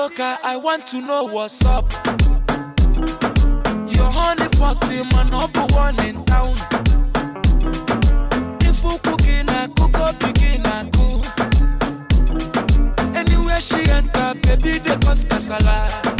Loca, I want to know what's up. Your honey pot in my number one in town. If you cooking, I cook up, begin, I cook. Anywhere she enter, baby, they cause casala.